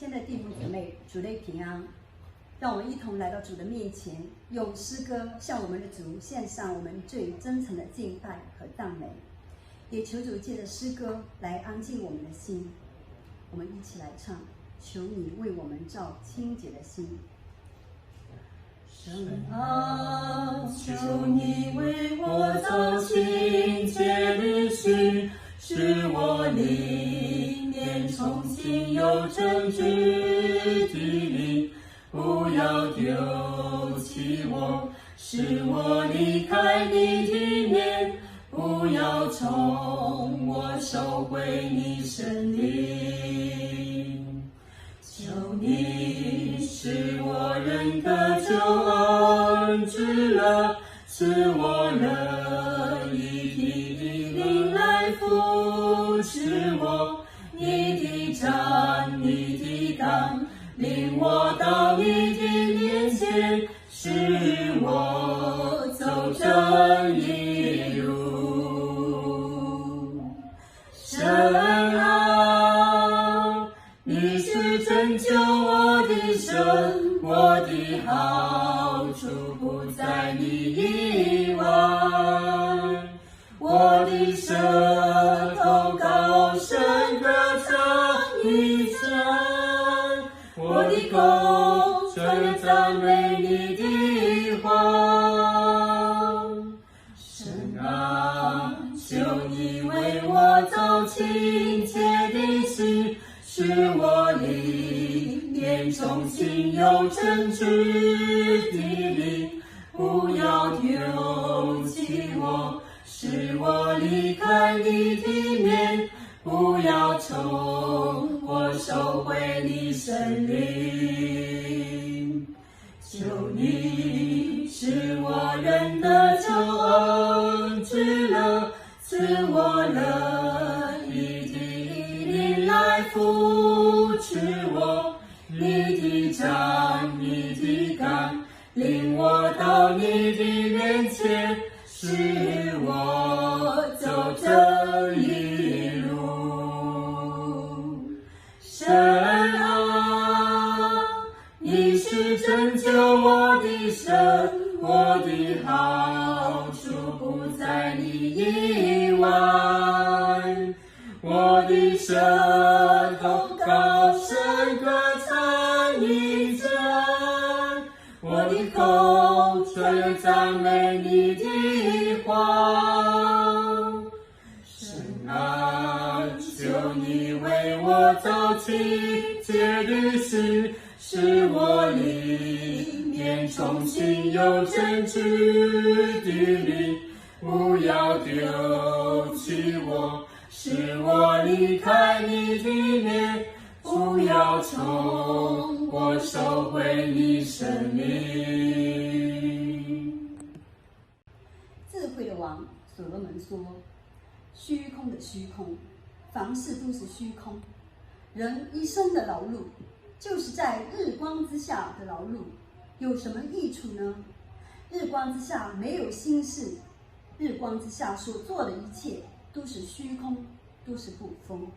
亲爱的弟兄姊妹，主内平安。让我们一同来到主的面前，用诗歌向我们的主献上我们最真诚的敬拜和赞美，也求主借着诗歌来安静我们的心。我们一起来唱：求你为我们造清洁的心。神啊，求你为我造清洁的心，使我里面重新有正直的灵，不要丢弃我，使我离开你的面，不要从我收回你生灵。求你使我人的救恩之乐，使我乐意的灵来扶持我，你的杖，你的竿，领我到你的面前，使我走正义路。神啊，你是拯救我的神，我的好处不在你以外。我的舌头高声歌唱你赞，我的口传扬赞美你的话。神啊，求你为我造清洁的心，使我里面重新有正直的灵，不要丢弃我，使我离开你的面，不要从我收回你生灵。求你使我人的救恩之乐，赐我乐意的灵来扶持我，你的杖，你的竿，领我到你的面前，使我走正义路。神啊，你是拯救我的神，我的好处不在你以外。我的舌头高声歌唱你赞，我的口传扬赞美你的话。神啊，求你为我造清洁的心，使我里面重新有正直的灵，不要丢弃我，使我离开你的面，不要从我收回你生命。智慧的王所罗门说：虚空的虚空，凡事都是虚空。人一生的劳碌，就是在日光之下的劳碌，有什么益处呢？日光之下没有心事，日光之下所做的一切都是虚空，都是不丰。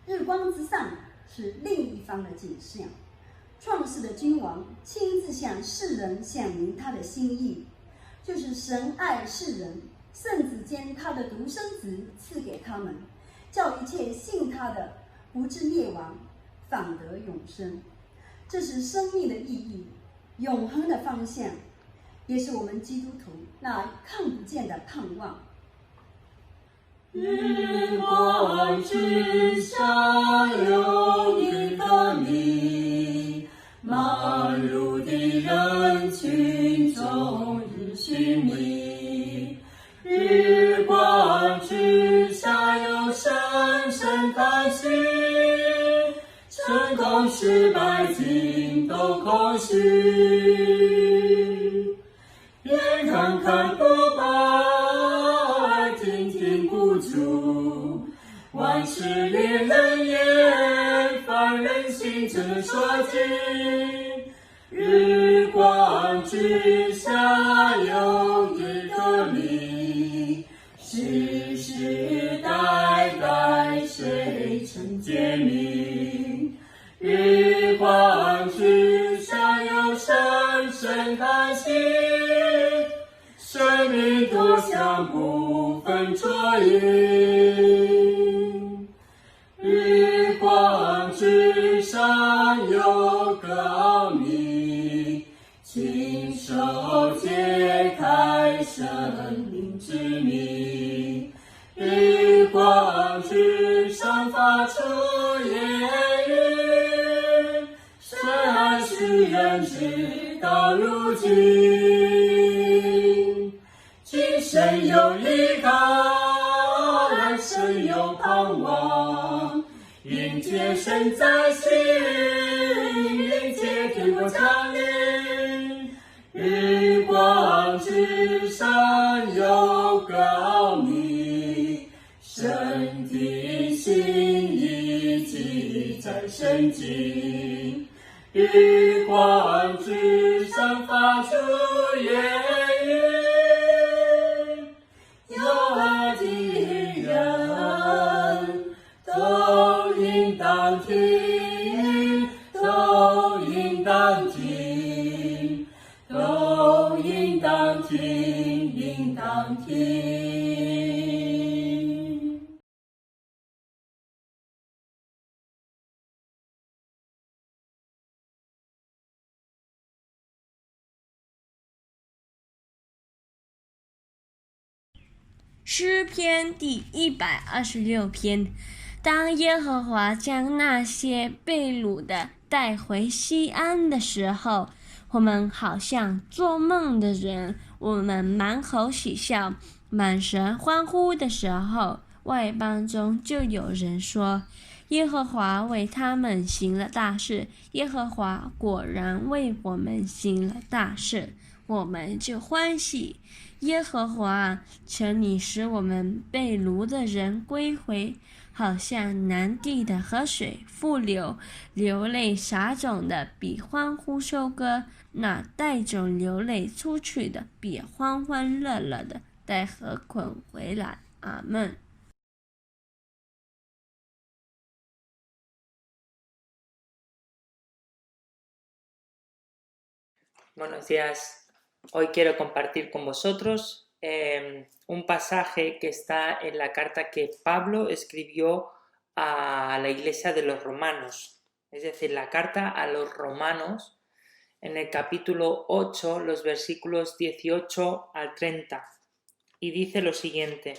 日光之上是另一方的景象，创世的君王亲自向世人显明他的心意，就是神爱世人，甚至将他的独生子赐给他们，叫一切信他的不至灭亡，反得永生。这是生命的意义，永恒的方向，也是我们基督徒那看不见的盼望。日光之下有一个你，忙碌的人群中日寻觅。日光之下有深深叹息，成功失败尽都空虚。眼看看不饱，听听不足，万事令人厌，凡人心之所及。日光之下有一个你，世世代代谁曾见你？日光之上有深深叹息，生命多像不分浊影。日光之上有个奥秘，亲手揭开生命之谜。日光之上发出言语，深爱世人直到如今。今生有依靠，来生有盼望，迎接神在心，迎接天国降临。日光之上有个奥秘，神的心意记在圣经。日光之上发出言语，有爱的人都应当听，都应当听，都应当听，应当听。诗篇第126篇。当耶和华将那些被掳的带回西安的时候，我们好像做梦的人，我们满口喜笑，满神欢呼的时候，外邦中就有人说，耶和华为他们行了大事，耶和华果然为我们行了大事，我们就欢喜。耶和华，求你使我们被掳的人归回，好像南地的河水复流，流泪撒种的比欢呼收割，那带种流泪出去的比欢欢乐乐的带禾捆回来。阿们。Buenos días. Hoy quiero compartir con vosotros un pasaje que está en la carta que Pablo escribió a la iglesia de los romanos, es decir, la carta a los romanos en el capítulo 8, los versículos 18 al 30, y dice lo siguiente: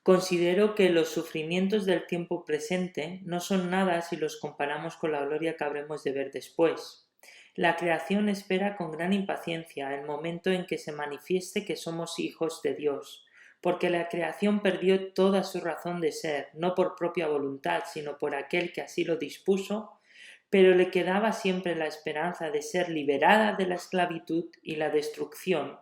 Considero que los sufrimientos del tiempo presente no son nada si los comparamos con la gloria que habremos de ver después. La creación espera con gran impaciencia el momento en que se manifieste que somos hijos de Dios, porque la creación perdió toda su razón de ser, no por propia voluntad, sino por aquel que así lo dispuso, pero le quedaba siempre la esperanza de ser liberada de la esclavitud y la destrucción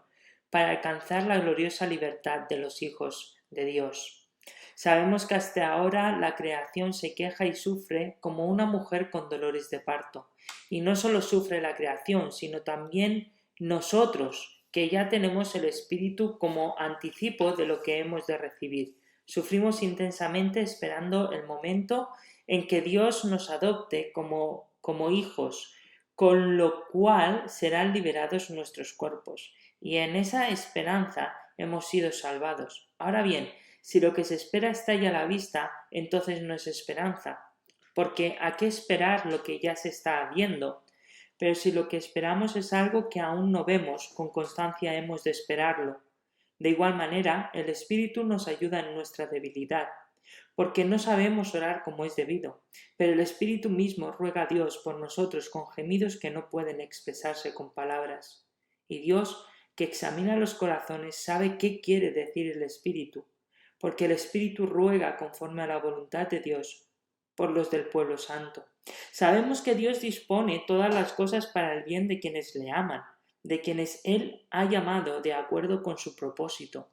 para alcanzar la gloriosa libertad de los hijos de Dios. Sabemos que hasta ahora la creación se queja y sufre como una mujer con dolores de parto. Y no solo sufre la creación, sino también nosotros, que ya tenemos el Espíritu como anticipo de lo que hemos de recibir. Sufrimos intensamente esperando el momento en que Dios nos adopte como hijos, con lo cual serán liberados nuestros cuerpos. Y en esa esperanza hemos sido salvados. Ahora bien, si lo que se espera está ya a la vista, entonces no es esperanza, porque ¿a qué esperar lo que ya se está viendo? Pero si lo que esperamos es algo que aún no vemos, con constancia hemos de esperarlo. De igual manera, el Espíritu nos ayuda en nuestra debilidad, porque no sabemos orar como es debido, pero el Espíritu mismo ruega a Dios por nosotros con gemidos que no pueden expresarse con palabras. Y Dios, que examina los corazones, sabe qué quiere decir el Espíritu, porque el Espíritu ruega conforme a la voluntad de Dios por los del pueblo santo. Sabemos que Dios dispone todas las cosas para el bien de quienes le aman, de quienes Él ha llamado de acuerdo con su propósito.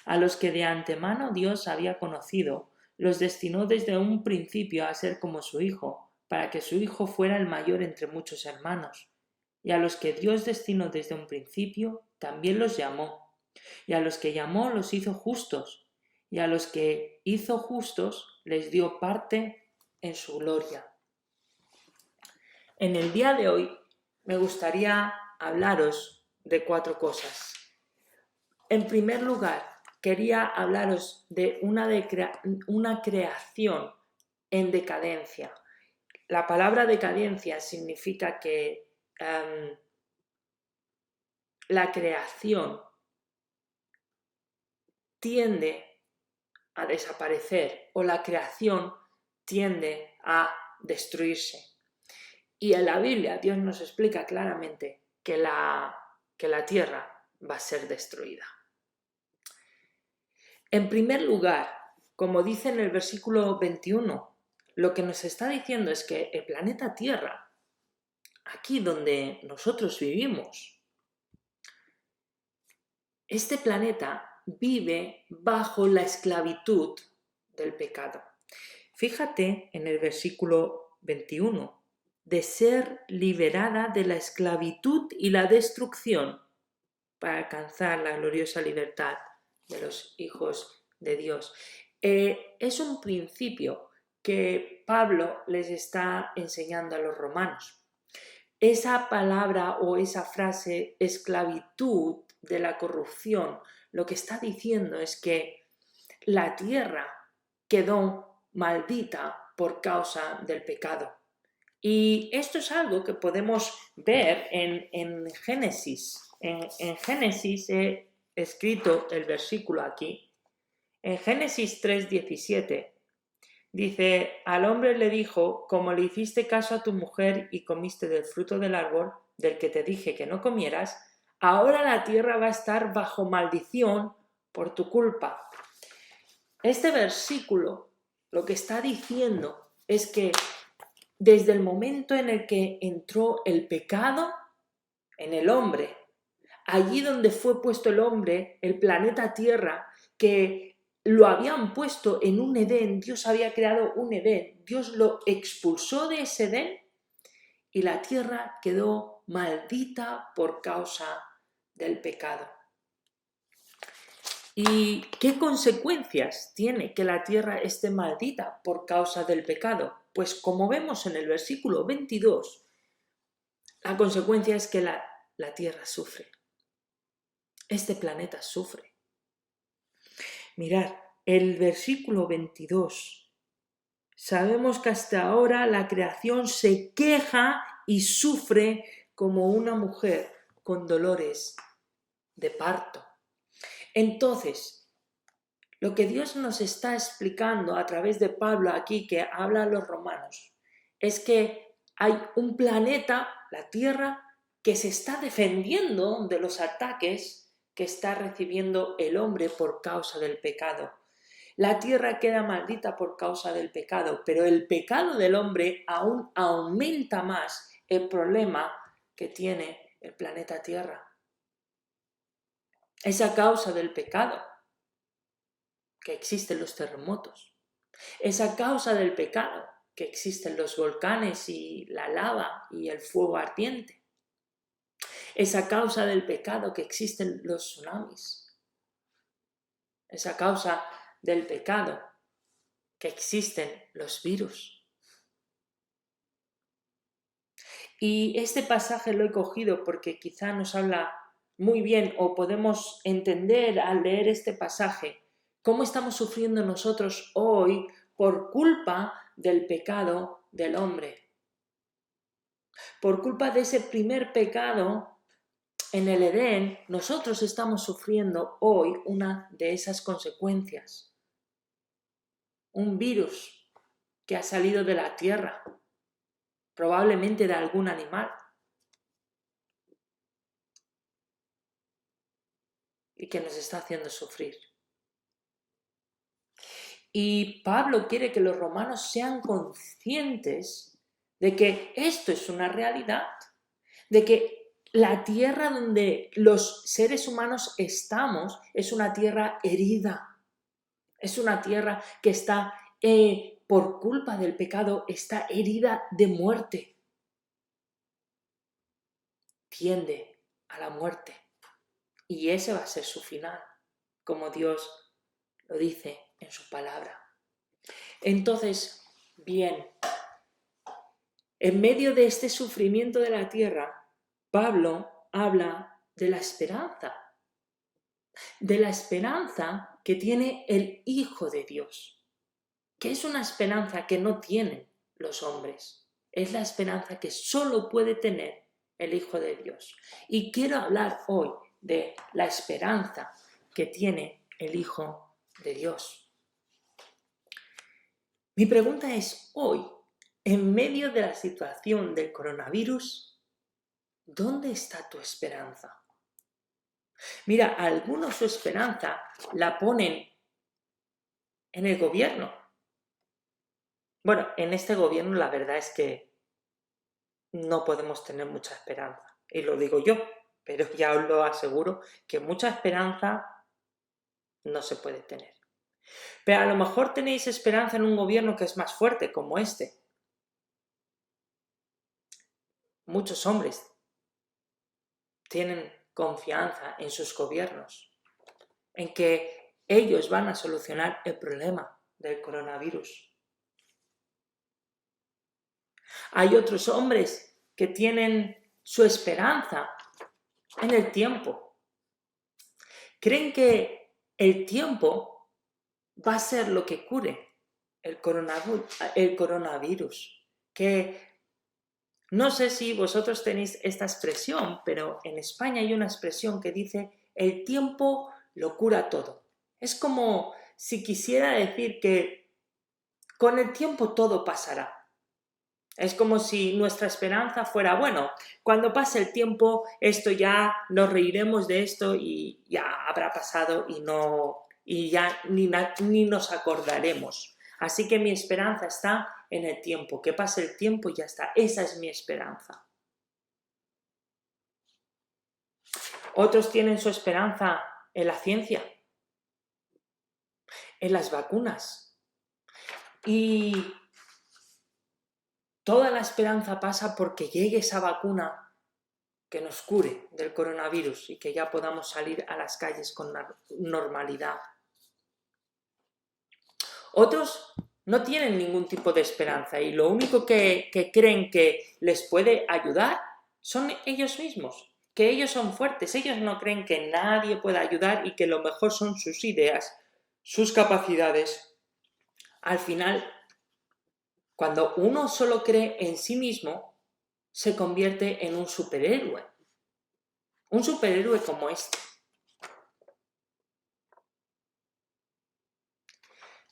A los que de antemano Dios había conocido, los destinó desde un principio a ser como su Hijo, para que su Hijo fuera el mayor entre muchos hermanos. Y a los que Dios destinó desde un principio, también los llamó. Y a los que llamó los hizo justos. Y a los que hizo justos, les dio parte en su gloria. En el día de hoy me gustaría hablaros de 4 cosas. En primer lugar, quería hablaros de una creación en decadencia. La palabra decadencia significa que la creación tiende a desaparecer o la creación tiende a destruirse. Y en la Biblia Dios nos explica claramente que la tierra va a ser destruida. En primer lugar, como dice en el versículo 21, lo que nos está diciendo es que el planeta Tierra, aquí donde nosotros vivimos, este planeta vive bajo la esclavitud del pecado. Fíjate en el versículo 21, de ser liberada de la esclavitud y la destrucción para alcanzar la gloriosa libertad de los hijos de Dios. Es un principio que Pablo les está enseñando a los romanos. Esa palabra o esa frase, esclavitud de la corrupción, lo que está diciendo es que la tierra quedó maldita por causa del pecado. Y esto es algo que podemos ver en Génesis. En Génesis he escrito el versículo aquí. En Génesis 3:17 dice, al hombre le dijo, como le hiciste caso a tu mujer y comiste del fruto del árbol del que te dije que no comieras, ahora la tierra va a estar bajo maldición por tu culpa. Este versículo lo que está diciendo es que desde el momento en el que entró el pecado en el hombre, allí donde fue puesto el hombre, el planeta Tierra, que lo habían puesto en un Edén, Dios había creado un Edén, Dios lo expulsó de ese Edén y la tierra quedó maldita por causa del pecado. ¿Y qué consecuencias tiene que la tierra esté maldita por causa del pecado? Pues como vemos en el versículo 22, la consecuencia es que la tierra sufre. Este planeta sufre. Mirad, el versículo 22. Sabemos que hasta ahora la creación se queja y sufre como una mujer con dolores de parto. Entonces, lo que Dios nos está explicando a través de Pablo aquí, que habla a los romanos, es que hay un planeta, la Tierra, que se está defendiendo de los ataques que está recibiendo el hombre por causa del pecado. La tierra queda maldita por causa del pecado, pero el pecado del hombre aún aumenta más el problema que tiene el planeta Tierra. Es a causa del pecado que existen los terremotos. Es a causa del pecado que existen los volcanes y la lava y el fuego ardiente. Es a causa del pecado que existen los tsunamis. Es a causa del pecado que existen los virus. Y este pasaje lo he cogido porque quizá nos habla muy bien o podemos entender al leer este pasaje cómo estamos sufriendo nosotros hoy por culpa del pecado del hombre. Por culpa de ese primer pecado en el Edén, nosotros estamos sufriendo hoy una de esas consecuencias. Un virus que ha salido de la tierra, probablemente de algún animal, y que nos está haciendo sufrir. Y Pablo quiere que los romanos sean conscientes de que esto es una realidad, de que la tierra donde los seres humanos estamos es una tierra herida, es una tierra que está, por culpa del pecado, está herida de muerte. Tiende a la muerte. Y ese va a ser su final, como Dios lo dice en su palabra. Entonces, bien, en medio de este sufrimiento de la tierra, Pablo habla de la esperanza que tiene el Hijo de Dios, que es una esperanza que no tienen los hombres, es la esperanza que solo puede tener el Hijo de Dios. Y quiero hablar hoy de la esperanza que tiene el Hijo de Dios. Mi pregunta es hoy, en medio de la situación del coronavirus, ¿dónde está tu esperanza? Mira, algunos su esperanza la ponen en el gobierno. Bueno, en este gobierno la verdad es que no podemos tener mucha esperanza. Y lo digo yo, pero ya os lo aseguro que mucha esperanza no se puede tener. Pero a lo mejor tenéis esperanza en un gobierno que es más fuerte, como este. Muchos hombres tienen confianza en sus gobiernos, en que ellos van a solucionar el problema del coronavirus. Hay otros hombres que tienen su esperanza en el tiempo. Creen que el tiempo va a ser lo que cure el coronavirus. Que no sé si vosotros tenéis esta expresión, pero en España hay una expresión que dice el tiempo lo cura todo. Es como si quisiera decir que con el tiempo todo pasará. Es como si nuestra esperanza fuera, bueno, cuando pase el tiempo, esto ya nos reiremos de esto y ya habrá pasado y ya ni nos acordaremos. Así que mi esperanza está en el tiempo, que pase el tiempo y ya está. Esa es mi esperanza. Otros tienen su esperanza en la ciencia, en las vacunas. Y toda la esperanza pasa porque llegue esa vacuna que nos cure del coronavirus y que ya podamos salir a las calles con normalidad. Otros no tienen ningún tipo de esperanza y lo único que creen que les puede ayudar son ellos mismos, que ellos son fuertes. Ellos no creen que nadie pueda ayudar y que lo mejor son sus ideas, sus capacidades. Al final, cuando uno solo cree en sí mismo, se convierte en un superhéroe. Un superhéroe como este.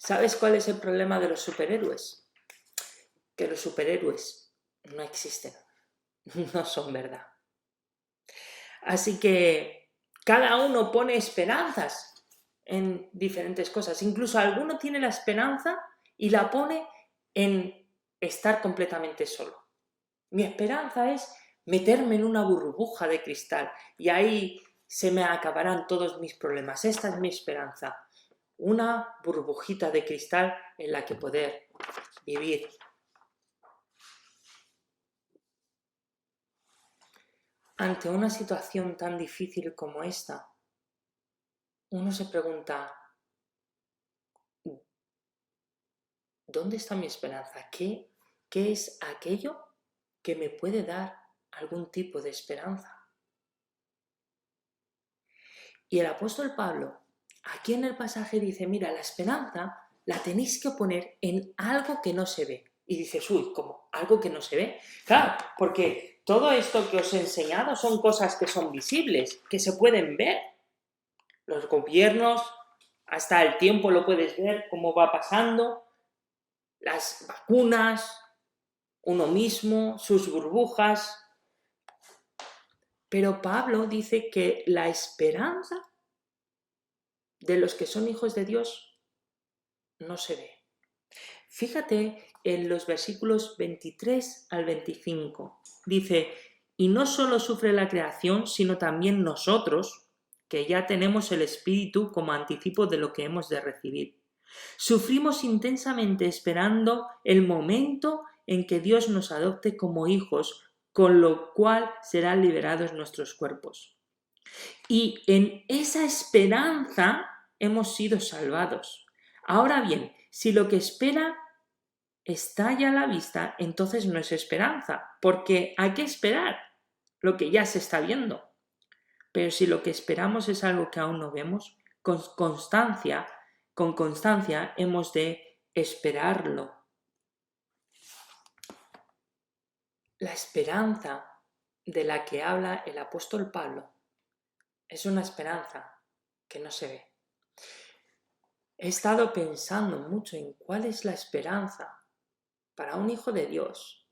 ¿Sabes cuál es el problema de los superhéroes? Que los superhéroes no existen, no son verdad. Así que cada uno pone esperanzas en diferentes cosas. Incluso alguno tiene la esperanza y la pone en estar completamente solo. Mi esperanza es meterme en una burbuja de cristal y ahí se me acabarán todos mis problemas. Esta es mi esperanza. Una burbujita de cristal en la que poder vivir. Ante una situación tan difícil como esta, uno se pregunta, ¿dónde está mi esperanza? ¿Qué es aquello que me puede dar algún tipo de esperanza? Y el apóstol Pablo, aquí en el pasaje dice, mira, la esperanza la tenéis que poner en algo que no se ve. Y dices, uy, ¿cómo? ¿Algo que no se ve? Claro, porque todo esto que os he enseñado son cosas que son visibles, que se pueden ver. Los gobiernos, hasta el tiempo lo puedes ver, cómo va pasando. Las vacunas, uno mismo, sus burbujas. Pero Pablo dice que la esperanza de los que son hijos de Dios no se ve. Fíjate en los versículos 23 al 25. Dice, y no solo sufre la creación, sino también nosotros, que ya tenemos el Espíritu como anticipo de lo que hemos de recibir. Sufrimos intensamente esperando el momento en que Dios nos adopte como hijos, con lo cual serán liberados nuestros cuerpos. Y en esa esperanza hemos sido salvados. Ahora bien, Si lo que espera está ya a la vista, entonces no es esperanza, porque hay que esperar lo que ya se está viendo. Pero si lo que esperamos es algo que aún no vemos, con constancia hemos de esperarlo. La esperanza de la que habla el apóstol Pablo es una esperanza que no se ve. He estado pensando mucho en cuál es la esperanza para un hijo de Dios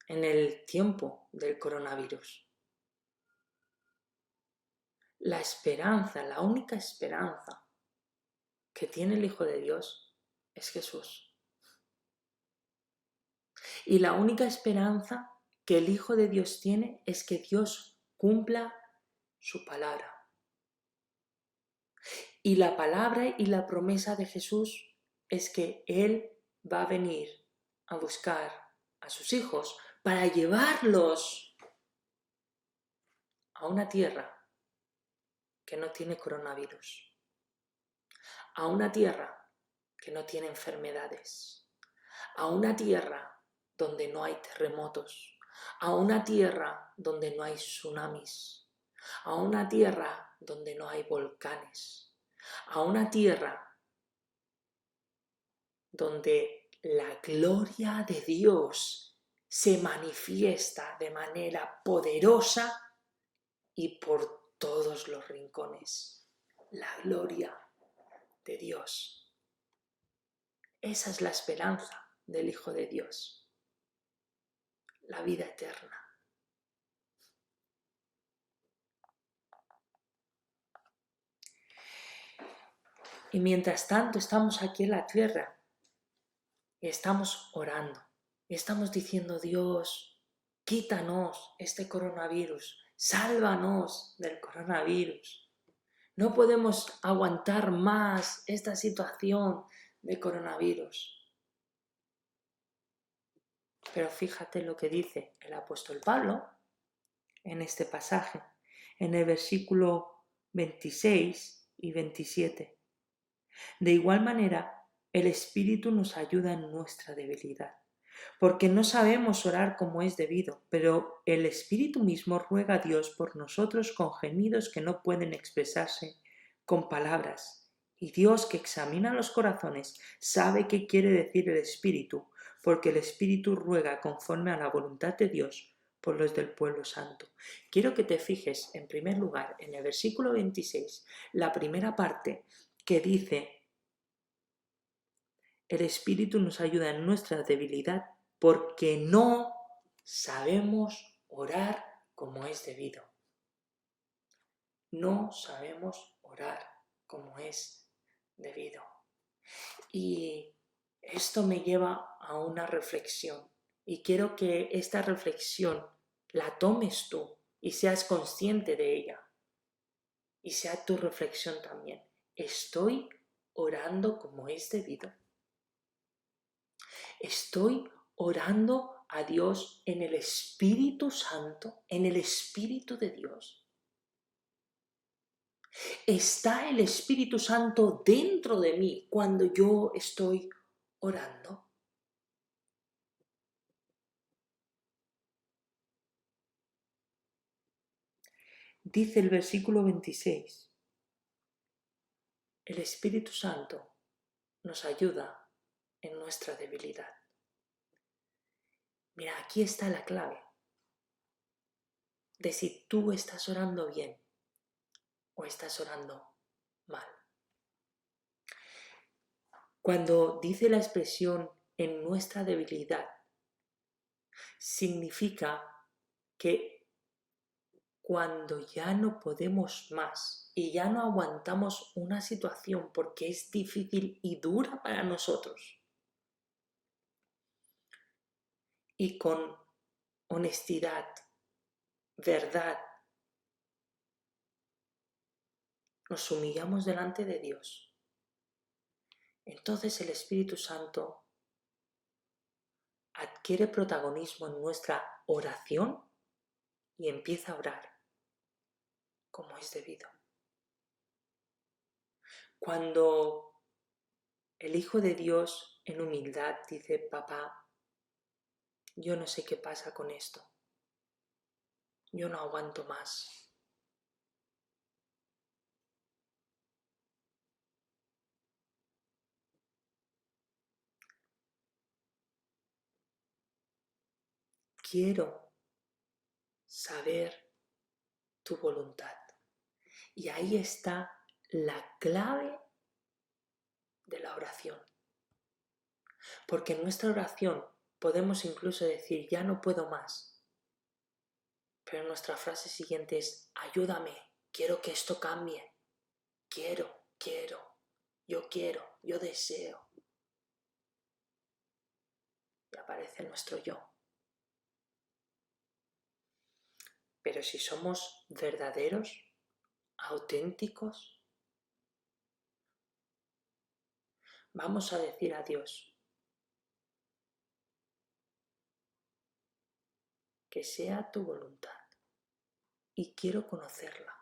en el tiempo del coronavirus. La esperanza, la única esperanza que tiene el Hijo de Dios es Jesús. Y la única esperanza que el Hijo de Dios tiene es que Dios cumpla su palabra. Y la palabra y la promesa de Jesús es que Él va a venir a buscar a sus hijos para llevarlos a una tierra que no tiene coronavirus, a una tierra que no tiene enfermedades, a una tierra donde no hay terremotos, a una tierra donde no hay tsunamis, a una tierra donde no hay volcanes, a una tierra donde la gloria de Dios se manifiesta de manera poderosa y por todos los rincones. La gloria de Dios. Esa es la esperanza del Hijo de Dios. La vida eterna. Y mientras tanto estamos aquí en la tierra y estamos orando y estamos diciendo: Dios, quítanos este coronavirus, sálvanos del coronavirus. No podemos aguantar más esta situación de coronavirus. Pero fíjate lo que dice el apóstol Pablo en este pasaje, en el versículo 26 y 27. De igual manera, el Espíritu nos ayuda en nuestra debilidad, porque no sabemos orar como es debido, pero el Espíritu mismo ruega a Dios por nosotros con gemidos que no pueden expresarse con palabras. Y Dios, que examina los corazones, sabe qué quiere decir el Espíritu, porque el Espíritu ruega conforme a la voluntad de Dios por los del pueblo santo. Quiero que te fijes, en primer lugar, en el versículo 26, la primera parte que dice: el Espíritu nos ayuda en nuestra debilidad porque no sabemos orar como es debido. No sabemos orar como es debido. Y esto me lleva a una reflexión. Y quiero que esta reflexión la tomes tú y seas consciente de ella. Y sea tu reflexión también. ¿Estoy orando como es debido? ¿Estoy orando a Dios en el Espíritu Santo, en el Espíritu de Dios? ¿Está el Espíritu Santo dentro de mí cuando yo estoy orando? Dice el versículo 26, el Espíritu Santo nos ayuda en nuestra debilidad. Mira, aquí está la clave de si tú estás orando bien o estás orando mal. Cuando dice la expresión en nuestra debilidad, significa que cuando ya no podemos más y ya no aguantamos una situación porque es difícil y dura para nosotros, y con honestidad, verdad, nos humillamos delante de Dios, entonces el Espíritu Santo adquiere protagonismo en nuestra oración y empieza a orar como es debido. Cuando El Hijo de Dios en humildad dice: papá, yo no sé qué pasa con esto. Yo no aguanto más. Quiero saber tu voluntad. Y ahí está la clave de la oración. Porque en nuestra oración podemos incluso decir: ya no puedo más. Pero nuestra frase siguiente es: ayúdame, quiero que esto cambie. Quiero, yo deseo. Y aparece nuestro yo. Pero si somos verdaderos, auténticos, vamos a decir a Dios: que sea tu voluntad. Y quiero conocerla.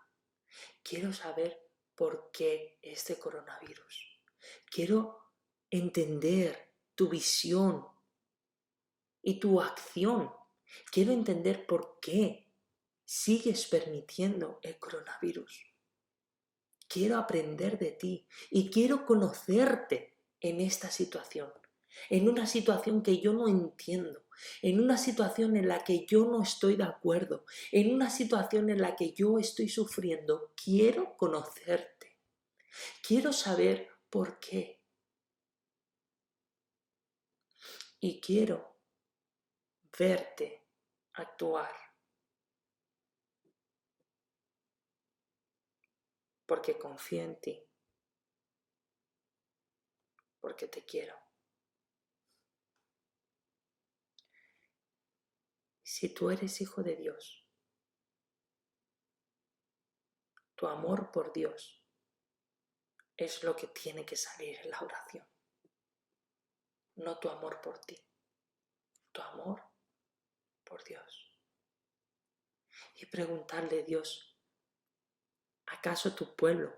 Quiero saber por qué este coronavirus. Quiero entender tu visión y tu acción. Quiero entender por qué sigues permitiendo el coronavirus. Quiero aprender de ti y quiero conocerte en esta situación. En una situación que yo no entiendo, en una situación en la que yo no estoy de acuerdo, en una situación en la que yo estoy sufriendo, quiero conocerte. Quiero saber por qué. Y quiero verte actuar. Porque confío en ti. Porque te quiero. Si tú eres hijo de Dios, tu amor por Dios es lo que tiene que salir en la oración. No tu amor por ti, tu amor por Dios. Y preguntarle a Dios: ¿acaso tu pueblo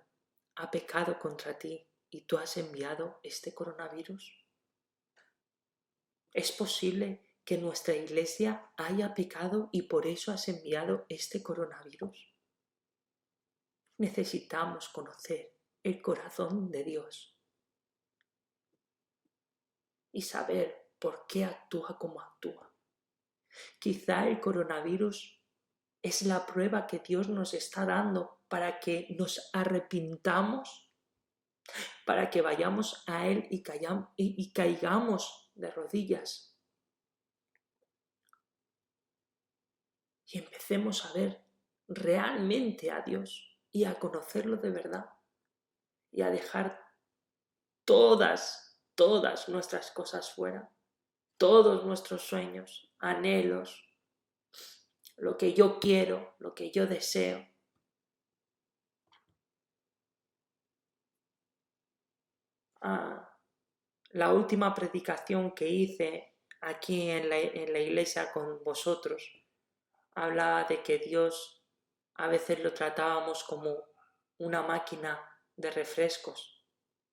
ha pecado contra ti y tú has enviado este coronavirus? ¿Es posible que nuestra iglesia haya pecado y por eso has enviado este coronavirus? Necesitamos conocer el corazón de Dios y saber por qué actúa como actúa. Quizá el coronavirus es la prueba que Dios nos está dando para que nos arrepintamos, para que vayamos a Él y caigamos de rodillas y empecemos a ver realmente a Dios y a conocerlo de verdad y a dejar todas nuestras cosas fuera, todos nuestros sueños, anhelos, lo que yo quiero, lo que yo deseo. La última predicación que hice aquí en la iglesia con vosotros hablaba de que Dios a veces lo tratábamos como una máquina de refrescos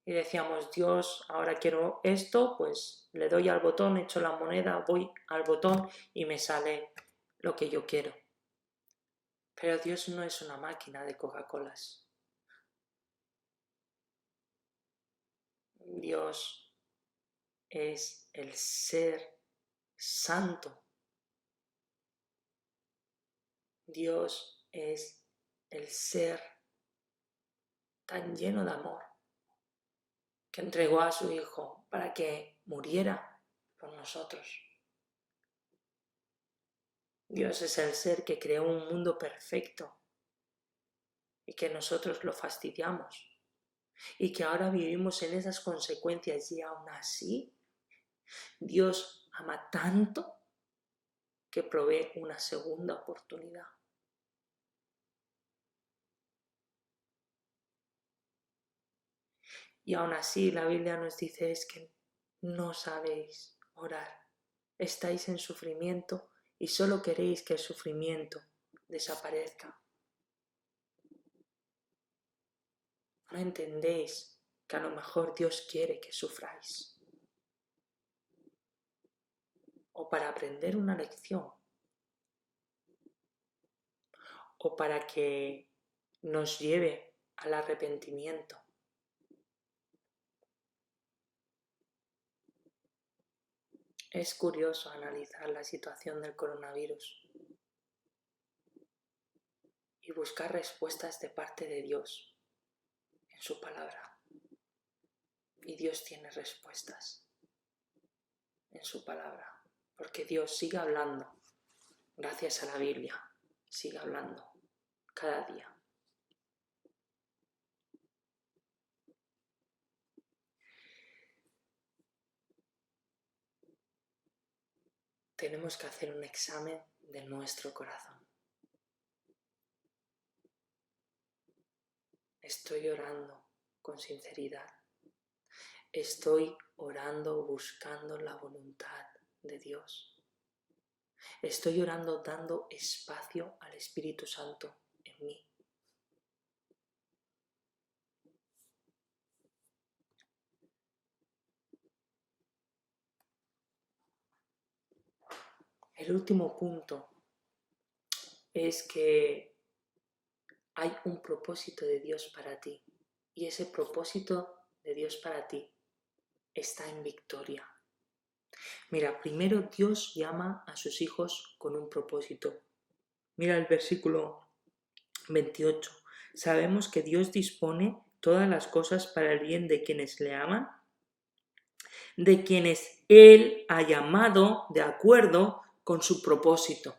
y decíamos: Dios, ahora quiero esto, pues le doy al botón, echo la moneda, voy al botón y me sale lo que yo quiero. Pero Dios no es una máquina de Coca-Colas. Dios es el ser santo. Dios es el ser tan lleno de amor que entregó a su Hijo para que muriera por nosotros. Dios es el ser que creó un mundo perfecto y que nosotros lo fastidiamos y que ahora vivimos en esas consecuencias, y aún así Dios ama tanto que provee una segunda oportunidad. Y aún así la Biblia nos dice: es que no sabéis orar, estáis en sufrimiento y solo queréis que el sufrimiento desaparezca. No entendéis que a lo mejor Dios quiere que sufráis. O para aprender una lección. O para que nos lleve al arrepentimiento. Es curioso analizar la situación del coronavirus y buscar respuestas de parte de Dios en su palabra. Y Dios tiene respuestas en su palabra, porque Dios sigue hablando, gracias a la Biblia, sigue hablando cada día. Tenemos que hacer un examen de nuestro corazón. Estoy orando con sinceridad. Estoy orando buscando la voluntad de Dios. Estoy orando dando espacio al Espíritu Santo en mí. El último punto es que hay un propósito de Dios para ti y ese propósito de Dios para ti está en victoria. Mira, primero Dios llama a sus hijos con un propósito. Mira el versículo 28. Sabemos que Dios dispone todas las cosas para el bien de quienes le aman, de quienes Él ha llamado de acuerdo con su propósito.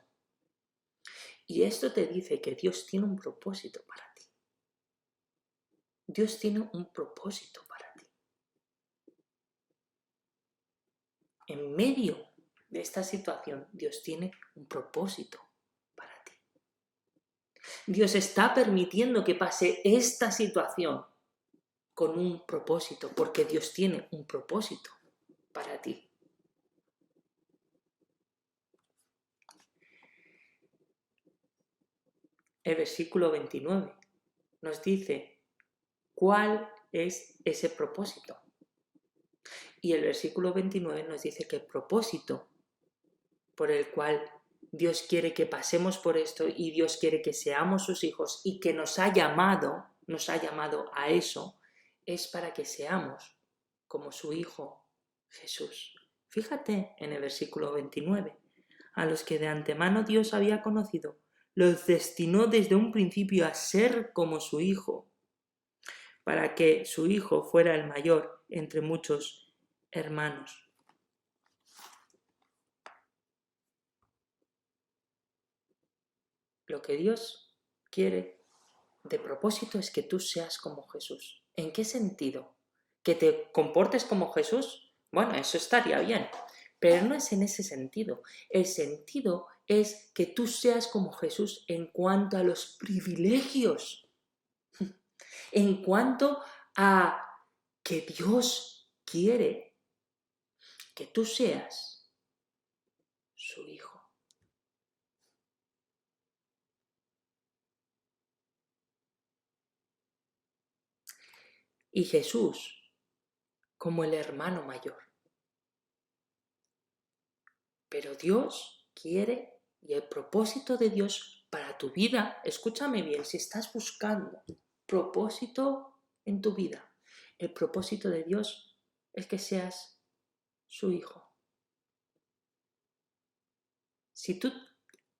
Y esto te dice que Dios tiene un propósito para ti. Dios tiene un propósito para ti. En medio de esta situación, Dios tiene un propósito para ti. Dios está permitiendo que pase esta situación con un propósito, porque Dios tiene un propósito para ti. El versículo 29 nos dice cuál es ese propósito. Y el versículo 29 nos dice que el propósito por el cual Dios quiere que pasemos por esto y Dios quiere que seamos sus hijos y que nos ha llamado a eso, es para que seamos como su Hijo Jesús. Fíjate en el versículo 29. A los que de antemano Dios había conocido, los destinó desde un principio a ser como su Hijo, para que su Hijo fuera el mayor entre muchos hermanos. Lo que Dios quiere de propósito es que tú seas como Jesús. ¿En qué sentido? ¿Que te comportes como Jesús? Bueno, eso estaría bien, pero no es en ese sentido. El sentido es que tú seas como Jesús en cuanto a los privilegios, en cuanto a que Dios quiere que tú seas su hijo. Y Jesús como el hermano mayor. Pero Dios quiere, y el propósito de Dios para tu vida, escúchame bien, si estás buscando propósito en tu vida, el propósito de Dios es que seas su hijo. Si tú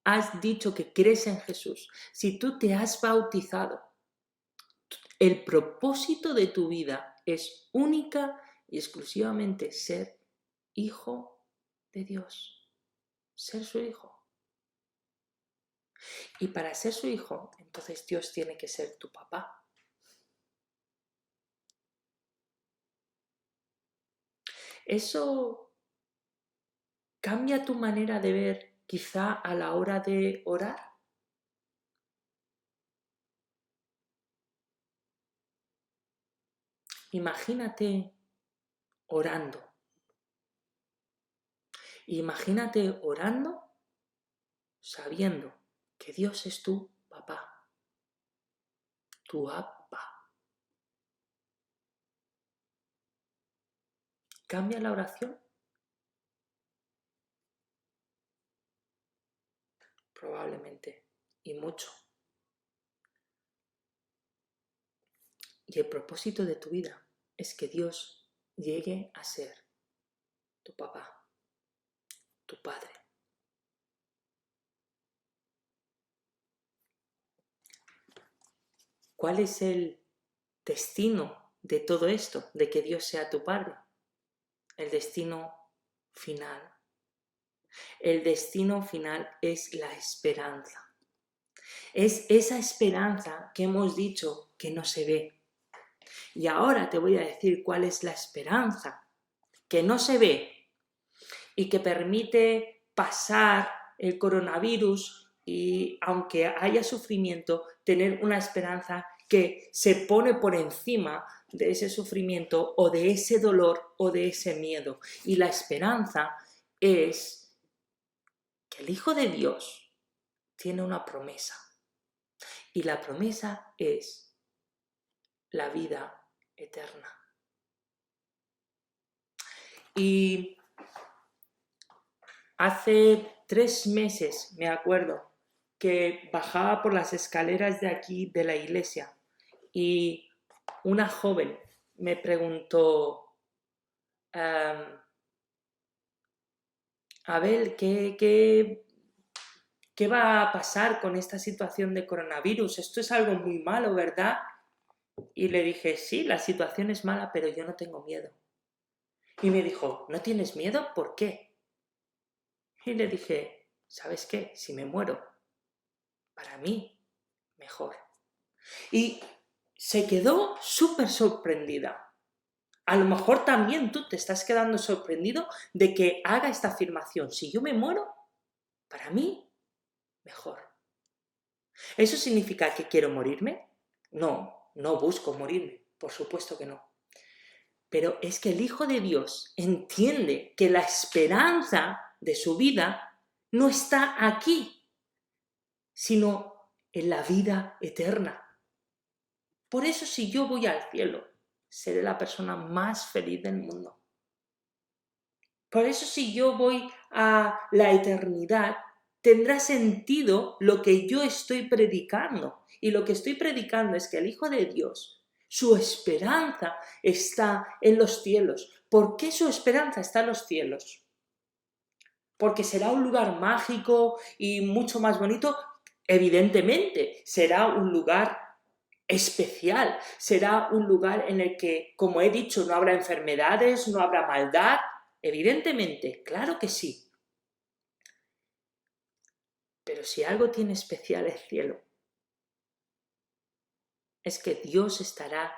has dicho que crees en Jesús, si tú te has bautizado, el propósito de tu vida es única y exclusivamente ser hijo de Dios, ser su hijo. Y para ser su hijo, entonces Dios tiene que ser tu papá. Eso cambia tu manera de ver quizá a la hora de orar. Imagínate orando. Imagínate orando sabiendo que Dios es tu papá, tu Abba. ¿Cambia la oración? Probablemente, y mucho. Y el propósito de tu vida es que Dios llegue a ser tu papá, tu padre. ¿Cuál es el destino de todo esto, de que Dios sea tu padre? El destino final. El destino final es la esperanza. Es esa esperanza que hemos dicho que no se ve. Y ahora te voy a decir cuál es la esperanza que no se ve y que permite pasar el coronavirus y, aunque haya sufrimiento, tener una esperanza que se pone por encima de ese sufrimiento o de ese dolor o de ese miedo. Y la esperanza es que el Hijo de Dios tiene una promesa. Y la promesa es la vida eterna. Y hace 3 meses, me acuerdo, que bajaba por las escaleras de aquí de la iglesia y una joven me preguntó, Abel, ¿qué va a pasar con esta situación de coronavirus? Esto es algo muy malo, ¿verdad? Y le dije, sí, la situación es mala, pero yo no tengo miedo. Y me dijo, ¿no tienes miedo? ¿Por qué? Y le dije, ¿sabes qué? Si me muero, para mí, mejor. Y se quedó súper sorprendida. A lo mejor también tú te estás quedando sorprendido de que haga esta afirmación. Si yo me muero, para mí, mejor. ¿Eso significa que quiero morirme? No, no busco morirme, por supuesto que no. Pero es que el Hijo de Dios entiende que la esperanza de su vida no está aquí, sino en la vida eterna. Por eso, si yo voy al cielo, seré la persona más feliz del mundo. Por eso, si yo voy a la eternidad, tendrá sentido lo que yo estoy predicando. Y lo que estoy predicando es que el Hijo de Dios, su esperanza está en los cielos. ¿Por qué su esperanza está en los cielos? Porque será un lugar mágico y mucho más bonito. Evidentemente, será un lugar especial, será un lugar en el que, como he dicho, no habrá enfermedades, no habrá maldad. Evidentemente, claro que sí. Pero si algo tiene especial el cielo, es que Dios estará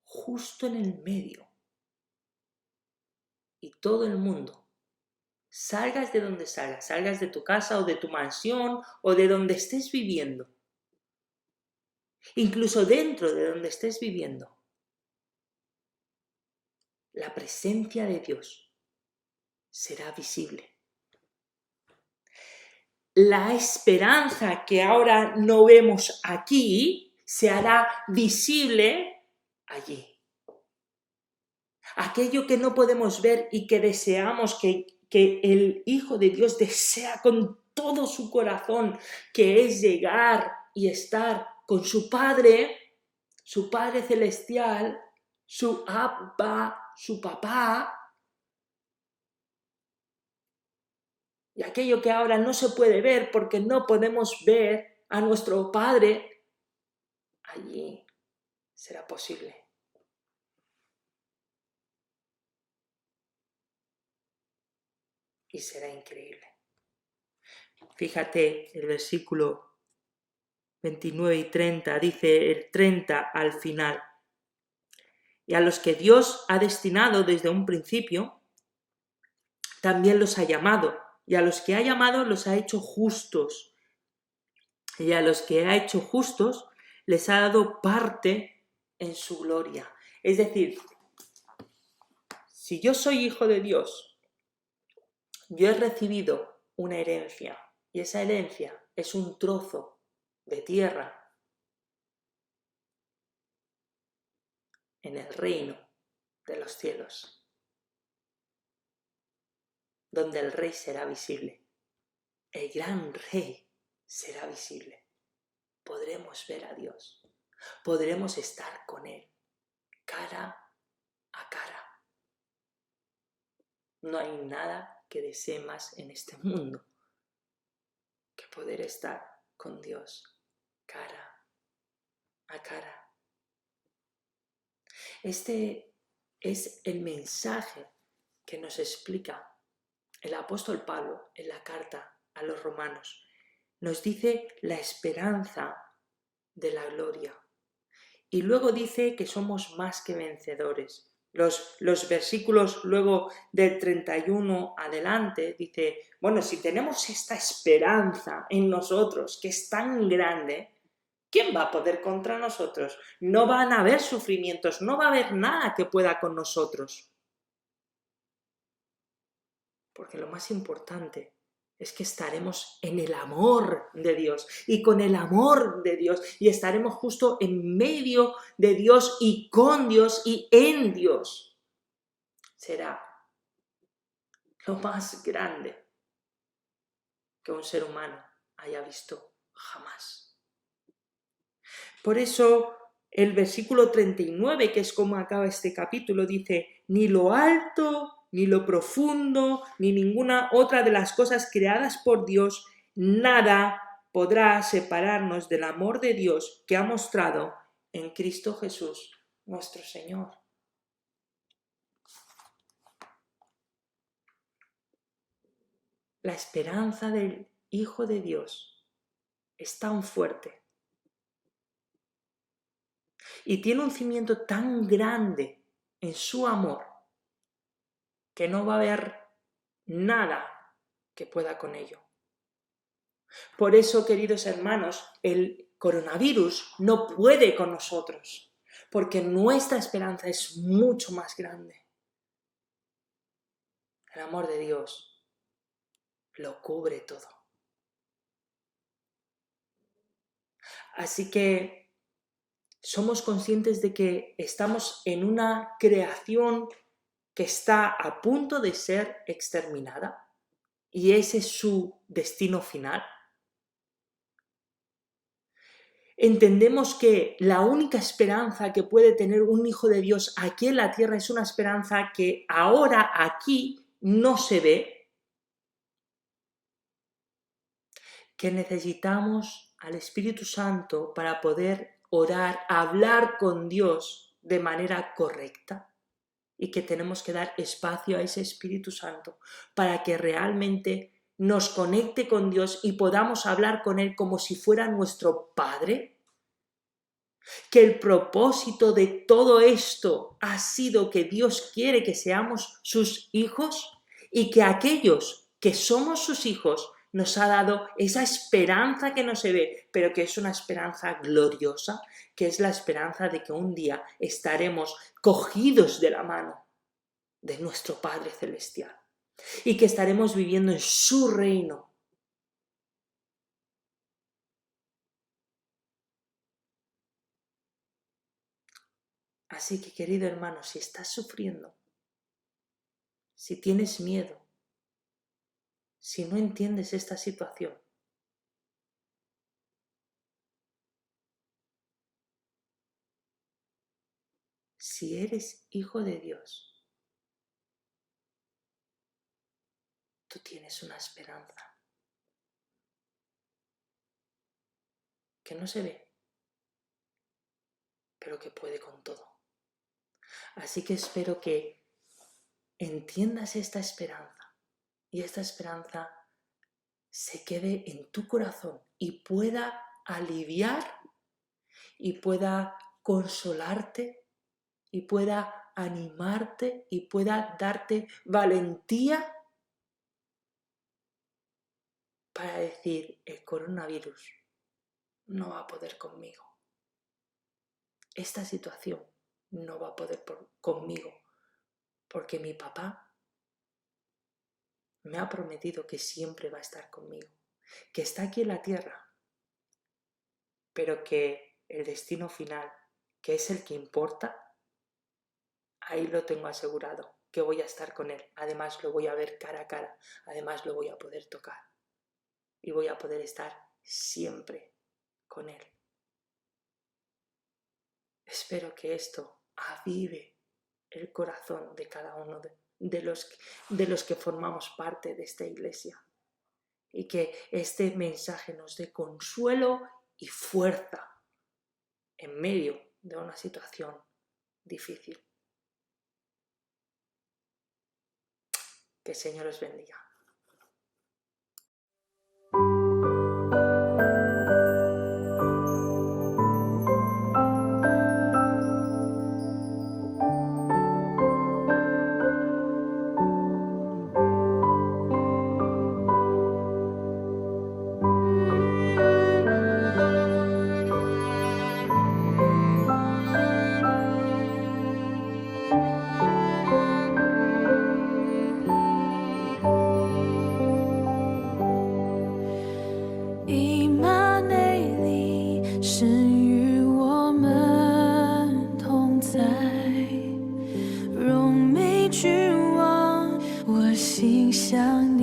justo en el medio. Y todo el mundo, salgas de donde salgas, salgas de tu casa o de tu mansión o de donde estés viviendo, incluso dentro de donde estés viviendo, la presencia de Dios será visible. La esperanza que ahora no vemos aquí se hará visible allí. Aquello que no podemos ver y que deseamos, que el Hijo de Dios desea con todo su corazón, que es llegar y estar con su Padre celestial, su Abba, su papá. Y aquello que ahora no se puede ver porque no podemos ver a nuestro Padre, allí será posible. Y será increíble. Fíjate el versículo 29 y 30, dice el 30 al final. Y a los que Dios ha destinado desde un principio, también los ha llamado. Y a los que ha llamado los ha hecho justos. Y a los que ha hecho justos les ha dado parte en su gloria. Es decir, si yo soy hijo de Dios, yo he recibido una herencia. Y esa herencia es un trozo de tierra en el reino de los cielos. donde el Rey será visible. El gran Rey será visible. Podremos ver a Dios. Podremos estar con Él, cara a cara. No hay nada que desee más en este mundo que poder estar con Dios, cara a cara. Este es el mensaje que nos explica el apóstol Pablo en la carta a los romanos. Nos dice la esperanza de la gloria. Y luego dice que somos más que vencedores. Los versículos luego del 31 adelante dice, bueno, si tenemos esta esperanza en nosotros que es tan grande, ¿quién va a poder contra nosotros? No van a haber sufrimientos, no va a haber nada que pueda con nosotros. Porque lo más importante es que estaremos en el amor de Dios y con el amor de Dios y estaremos justo en medio de Dios y con Dios y en Dios. Será lo más grande que un ser humano haya visto jamás. Por eso el versículo 39, que es como acaba este capítulo, dice, ni lo alto, ni lo profundo, ni ninguna otra de las cosas creadas por Dios, nada podrá separarnos del amor de Dios que ha mostrado en Cristo Jesús, nuestro Señor. La esperanza del Hijo de Dios es tan fuerte y tiene un cimiento tan grande en su amor que no va a haber nada que pueda con ello. Por eso, queridos hermanos, el coronavirus no puede con nosotros, porque nuestra esperanza es mucho más grande. El amor de Dios lo cubre todo. Así que somos conscientes de que estamos en una creación que está a punto de ser exterminada y ese es su destino final. Entendemos que la única esperanza que puede tener un hijo de Dios aquí en la tierra es una esperanza que ahora aquí no se ve, que necesitamos al Espíritu Santo para poder orar, hablar con Dios de manera correcta y que tenemos que dar espacio a ese Espíritu Santo para que realmente nos conecte con Dios y podamos hablar con Él como si fuera nuestro Padre. Que el propósito de todo esto ha sido que Dios quiere que seamos sus hijos y que aquellos que somos sus hijos nos ha dado esa esperanza que no se ve, pero que es una esperanza gloriosa, que es la esperanza de que un día estaremos cogidos de la mano de nuestro Padre Celestial y que estaremos viviendo en su reino. Así que, querido hermano, si estás sufriendo, si tienes miedo, si no entiendes esta situación, si eres hijo de Dios, tú tienes una esperanza que no se ve, pero que puede con todo. Así que espero que entiendas esta esperanza y esta esperanza se quede en tu corazón y pueda aliviar y pueda consolarte y pueda animarte y pueda darte valentía para decir, el coronavirus no va a poder conmigo. Esta situación no va a poder conmigo porque mi papá me ha prometido que siempre va a estar conmigo, que está aquí en la tierra, pero que el destino final, que es el que importa, ahí lo tengo asegurado, que voy a estar con Él. Además lo voy a ver cara a cara, además lo voy a poder tocar y voy a poder estar siempre con Él. Espero que esto avive el corazón de cada uno de los que formamos parte de esta iglesia y que este mensaje nos dé consuelo y fuerza en medio de una situación difícil. Que el Señor os bendiga.以马内利，神与我们同在，荣美君王，我心向